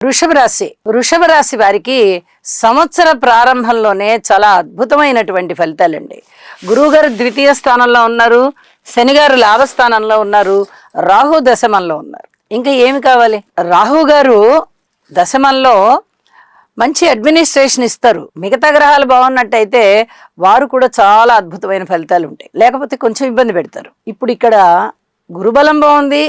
వృషభ రాశి వారికి సంవత్సర ప్రారంభంలోనే చాలా అద్భుతమైనటువంటి ఫలితాలండి. గురువుగారు ద్వితీయ స్థానంలో ఉన్నారు, శనిగారు లాభస్థానంలో ఉన్నారు, రాహు దశమంలో ఉన్నారు. ఇంకా ఏమి కావాలి? రాహు గారు దశమంలో మంచి అడ్మినిస్ట్రేషన్ ఇస్తారు. మిగతా గ్రహాలు బాగున్నట్టయితే వారు కూడా చాలా అద్భుతమైన ఫలితాలు ఉంటాయి, లేకపోతే కొంచెం ఇబ్బంది పెడతారు. ఇప్పుడు ఇక్కడ గురుబలం బాగుంది,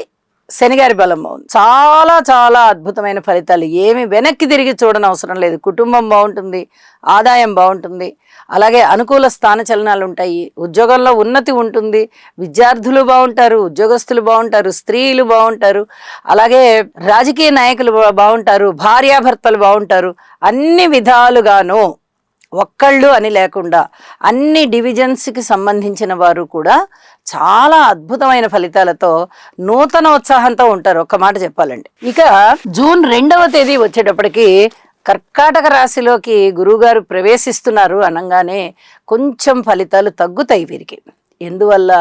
శనిగారి బలం బాగుంది. చాలా చాలా అద్భుతమైన ఫలితాలు. ఏమి వెనక్కి తిరిగి చూడని అవసరం లేదు. కుటుంబం బాగుంటుంది, ఆదాయం బాగుంటుంది, అలాగే అనుకూల స్థాన చలనాలు ఉంటాయి, ఉద్యోగంలో ఉన్నతి ఉంటుంది, విద్యార్థులు బాగుంటారు, ఉద్యోగస్తులు బాగుంటారు, స్త్రీలు బాగుంటారు, అలాగే రాజకీయ నాయకులు బాగుంటారు, భార్యాభర్తలు బాగుంటారు. అన్ని విధాలుగాను ఒక్కళ్ళు అని లేకుండా అన్ని డివిజన్స్కి సంబంధించిన వారు కూడా చాలా అద్భుతమైన ఫలితాలతో నూతన ఉత్సాహంతో ఉంటారు. ఒక్క మాట చెప్పాలండి. ఇక జూన్ 2వ తేదీ వచ్చేటప్పటికి కర్కాటక రాశిలోకి గురువుగారు ప్రవేశిస్తున్నారు అనగానే కొంచెం ఫలితాలు తగ్గుతాయి వీరికి. ఎందువల్ల?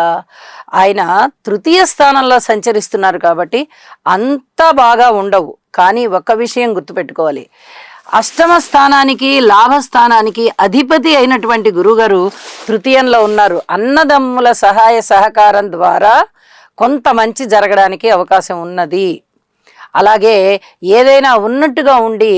ఆయన తృతీయ స్థానంలో సంచరిస్తున్నారు కాబట్టి అంత బాగా ఉండవు. కానీ ఒక్క విషయం గుర్తుపెట్టుకోవాలి, అష్టమ స్థానానికి లాభస్థానానికి అధిపతి అయినటువంటి గురువుగారు తృతీయంలో ఉన్నారు. అన్నదమ్ముల సహాయ సహకారం ద్వారా కొంత మంచి జరగడానికి అవకాశం ఉన్నది. అలాగే ఏదైనా ఉన్నట్టుగా ఉండి